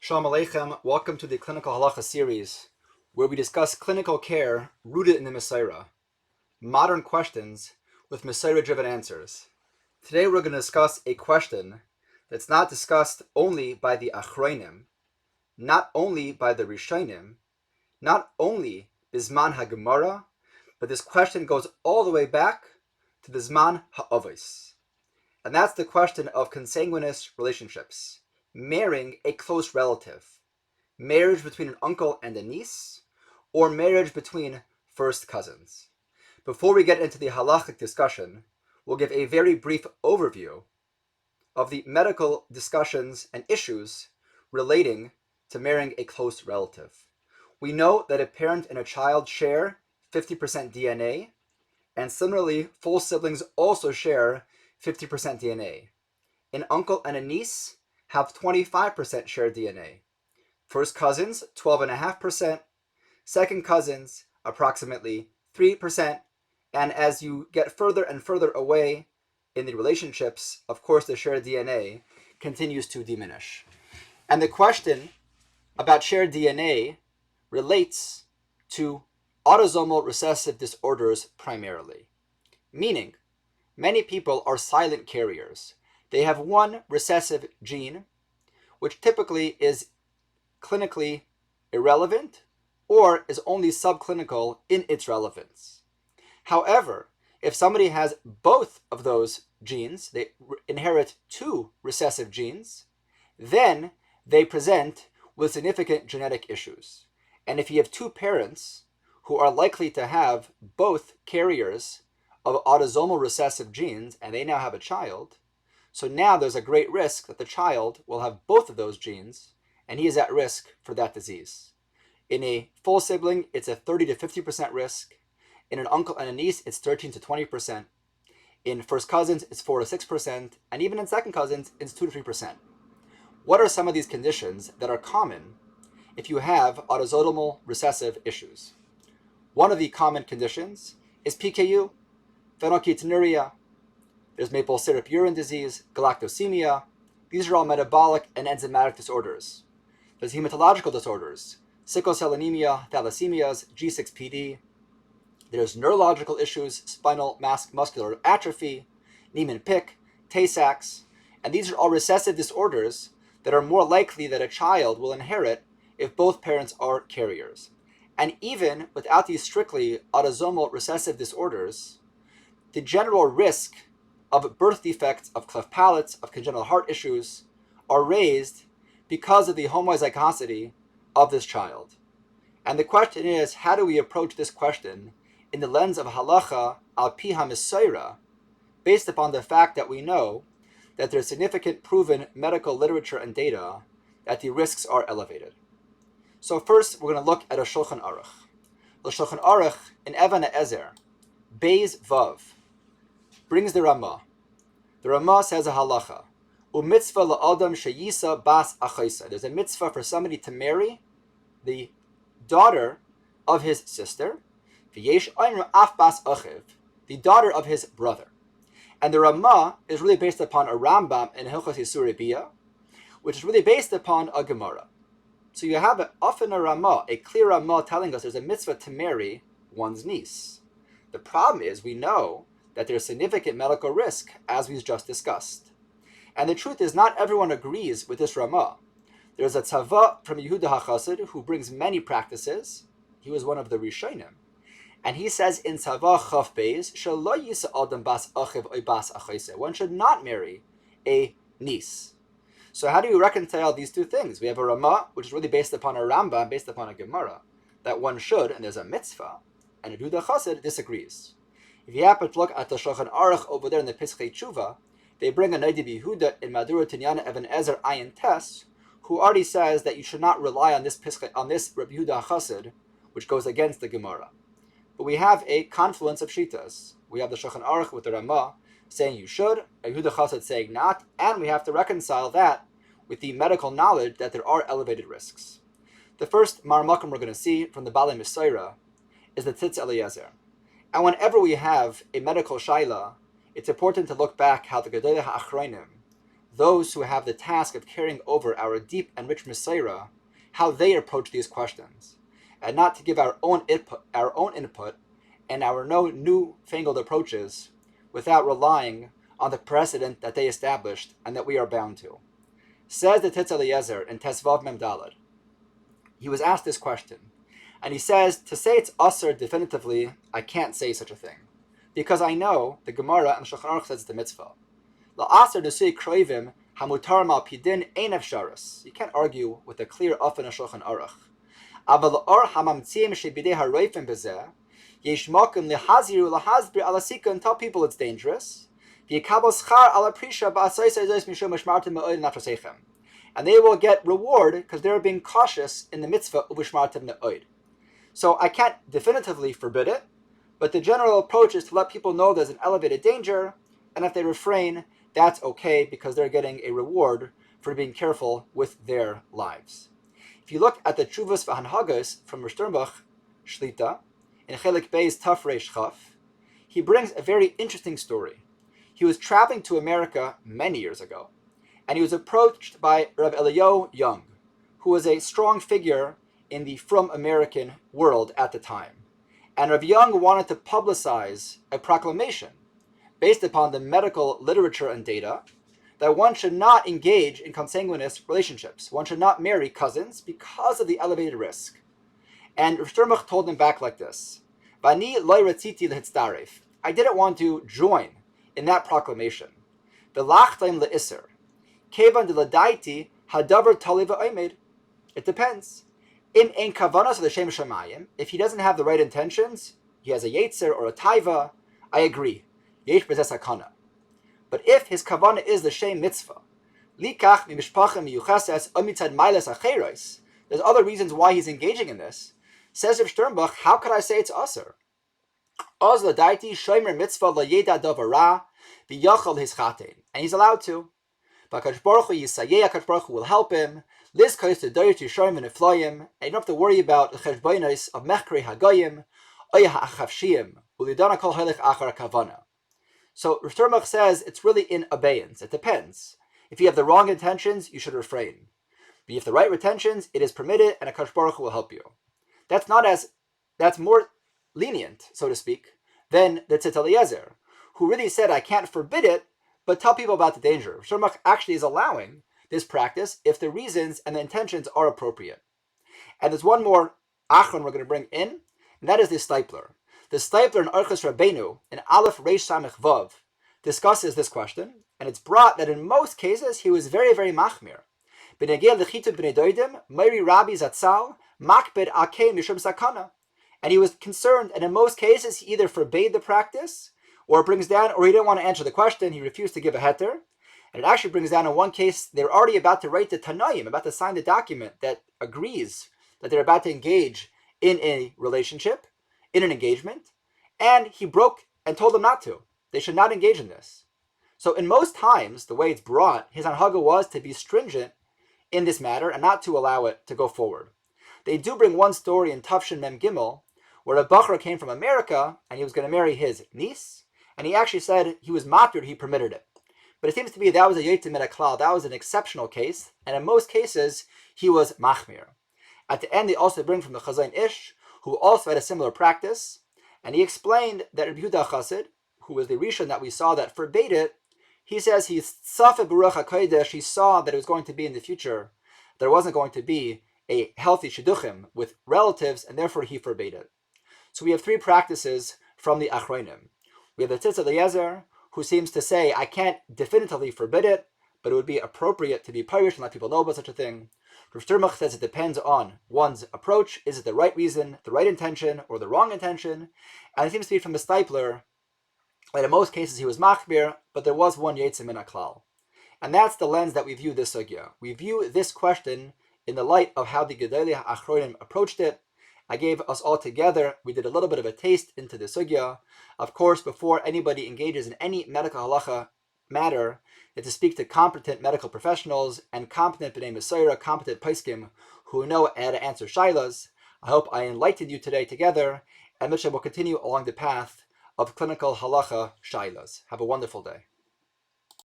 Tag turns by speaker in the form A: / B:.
A: Shalom Aleichem, welcome to the Clinical Halacha series, where we discuss clinical care rooted in the Messiah, modern questions with Messiah-driven answers. Today we're going to discuss a question that's not discussed only by the Achronim, not only by the Rishonim, not only Bisman HaGemara, but this question goes all the way back to the Zman HaAvos. And that's the question of consanguineous relationships, marrying a close relative, marriage between an uncle and a niece, or marriage between first cousins. Before we get into the halachic discussion, we'll give a very brief overview of the medical discussions and issues relating to marrying a close relative. We know that a parent and a child share 50% DNA, and similarly, full siblings also share 50% DNA. An uncle and a niece have 25% shared DNA. First cousins, 12.5%. Second cousins, approximately 3%. And as you get further and further away in the relationships, of course, the shared DNA continues to diminish. And the question about shared DNA relates to autosomal recessive disorders primarily. Meaning, many people are silent carriers. They have one recessive gene, which typically is clinically irrelevant or is only subclinical in its relevance. However, if somebody has both of those genes, they inherit two recessive genes, then they present with significant genetic issues. And if you have two parents who are likely to have both carriers of autosomal recessive genes and they now have a child, so now there's a great risk that the child will have both of those genes and he is at risk for that disease. In a full sibling, it's a 30 to 50% risk. In an uncle and a niece, it's 13 to 20%. In first cousins, it's 4 to 6%. And even in second cousins, it's 2 to 3%. What are some of these conditions that are common if you have autosomal recessive issues? One of the common conditions is PKU, phenylketonuria. There's maple syrup urine disease, galactosemia. These are all metabolic and enzymatic disorders. There's hematological disorders, sickle cell anemia, thalassemias, G6PD. There's neurological issues, spinal muscular atrophy, Niemann-Pick, Tay-Sachs, and these are all recessive disorders that are more likely that a child will inherit if both parents are carriers. And even without these strictly autosomal recessive disorders, the general risk of birth defects, of cleft palates, of congenital heart issues are raised because of the homozygosity of this child. And the question is, how do we approach this question in the lens of halacha al pi ha-Mesorah, based upon the fact that we know that there's significant proven medical literature and data that the risks are elevated. So first, we're going to look at a Shulchan Aruch. The Shulchan Aruch in Evan Ezer, Beis Vav, brings the Ramah. The Ramah says a halacha. U'mitzvah la'adam sheyisa bas achaisa. There's a mitzvah for somebody to marry the daughter of his sister, v'yesh aynu af bas achiv, the daughter of his brother. And the Ramah is really based upon a Rambam in Hilchos Yisur Biyah, which is really based upon a Gemara. So you have often a Ramah, a clear Ramah telling us there's a mitzvah to marry one's niece. The problem is we know that there's significant medical risk, as we've just discussed. And the truth is, not everyone agrees with this Ramah. There's a tzava from Yehuda HaChassid who brings many practices. He was one of the Rishonim. And he says in tzava chaf beis, shelo yisa adam bas achiv oy bas achaisa. One should not marry a niece. So how do you reconcile these two things? We have a Ramah, which is really based upon a Rambam, based upon a Gemara, that one should, and there's a mitzvah, and Yehuda HaChassid disagrees. If you happen to look at the Shulchan Aruch over there in the Pischei Tshuva, they bring a Nadi Yehuda in Madura Tinyana Evan Ezer Ayin Tes, who already says that you should not rely on this Rabbi Yehuda HaChassid, which goes against the Gemara. But we have a confluence of shitas. We have the Shulchan Aruch with the Ramah saying you should, Yehuda HaChassid saying not, and we have to reconcile that with the medical knowledge that there are elevated risks. The first marmakum we're going to see from the Balei Mesorah is the Tzitz Eliezer. And whenever we have a medical shaila, it's important to look back how the Gedolei HaAchronim, those who have the task of carrying over our deep and rich Mesorah, how they approach these questions, and not to give our own input and our no newfangled approaches without relying on the precedent that they established and that we are bound to. Says the Tzitz Eliezer in Tesvav Mem Daled. He was asked this question, and he says, to say it's Asr definitively, I can't say such a thing, because I know the Gemara and the Shulchan Aruch says it's the mitzvah. La'asr nusui kroivim hamutar mal pidin ein efsharis. You can't argue with a clear often a Shulchan Aruch. Aval or hamamtziim shebidei haroifim bezeh yesh makom lehaziru lahazbir ala sika, and tell people it's dangerous. V'yikabel schar ala prisha ba'asayis ayis mishum mishmartim me'oid natrosechem. And they will get reward because they're being cautious in the mitzvah of mishmartim me'oid. So I can't definitively forbid it, but the general approach is to let people know there's an elevated danger, and if they refrain, that's okay because they're getting a reward for being careful with their lives. If you look at the Tshuvas V'Hanhagas from Rosh Sternbuch Shlita, in Chelik Bey's Taf Reish Chaf, he brings a very interesting story. He was traveling to America many years ago, and he was approached by Rav Eliyahu Young, who was a strong figure in the From American world at the time. And Rav Young wanted to publicize a proclamation based upon the medical literature and data that one should not engage in consanguineous relationships. One should not marry cousins because of the elevated risk. And Rav Sternbuch told him back like this, Vani loy ratziti lehitzdaref. I didn't want to join in that proclamation. V'lachtaim le'isser. Kevan de ladaiti hadavar taliva oimed. It depends. In ein kavanas l'shem shamayim, if he doesn't have the right intentions, he has a yetzer or a taiva, I agree. Yesh b'zeh sakana. But if his kavana is the shem mitzvah, likach mimishpacha miyuchases amitzad mailes acheros, there's other reasons why he's engaging in this. Says Rav Sternbuch, how could I say it's aser? Oz ladaiti shomer mitzvah layeda davara v'yachal his chatein, and he's allowed to. V'akadosh baruch hu yisayeh, Akadosh baruch hu will help him. Liz kois to doyer to shomer and eflayim, and you don't have to worry about the cheshbonos of mechkrei hagoyim, oya ha'achavshiyim, ulidana kol halech achar kavana. So Rav Sternbuch says it's really in abeyance. It depends. If you have the wrong intentions, you should refrain. But if you have the right intentions, it is permitted, and Akadosh baruch hu will help you. That's more lenient, so to speak, than the Tzitz Eliezer, who really said, I can't forbid it, but tell people about the danger. Rav Sternbuch actually is allowing this practice if the reasons and the intentions are appropriate. And there's one more achron we're going to bring in, and that is the Stipler. The Stipler in Orchos Rabbeinu, in Aleph Reish Samech Vav, discusses this question, and it's brought that in most cases he was very, very machmir. B'negel l'chitud b'nei doidim, Meiri Rabbi Zatzal, makbed akei mishum sakana. And he was concerned, and in most cases he either forbade the practice, or it brings down, or he didn't want to answer the question, he refused to give a heter. And it actually brings down in one case, they're already about to write the Tanaim, about to sign the document that agrees that they're about to engage in a relationship, in an engagement, and he broke and told them not to. They should not engage in this. So in most times, the way it's brought, his anhaga was to be stringent in this matter and not to allow it to go forward. They do bring one story in Tafshin Mem Gimel, where a Bachra came from America, and he was going to marry his niece, and he actually said he was matir, he permitted it. But it seems to be that was a yotim et klal, that was an exceptional case, and in most cases, he was machmir. At the end, they also bring from the Chazain Ish, who also had a similar practice, and he explained that Rabbi Yehuda Chassid, who was the Rishon that we saw that forbade it, he says he saw that it was going to be in the future, there wasn't going to be a healthy shidduchim with relatives, and therefore he forbade it. So we have three practices from the Achronim. We have the Tzitz Eliezer, who seems to say, I can't definitively forbid it, but it would be appropriate to be parish and let people know about such a thing. Rav Sternbuch says it depends on one's approach. Is it the right reason, the right intention, or the wrong intention? And it seems to be from the Stipler that in most cases he was machmir, but there was one yetzim min haklal. And that's the lens that we view this sugya. We view this question in the light of how the Gedolei HaAchronim approached it. I gave us all together, we did a little bit of a taste into the sugya. Of course, before anybody engages in any medical halacha matter, it's to speak to competent medical professionals and competent b'nei Mesorah, competent poskim who know how to answer shailas. I hope I enlightened you today together, and Mishnah will continue along the path of clinical halacha shailas. Have a wonderful day.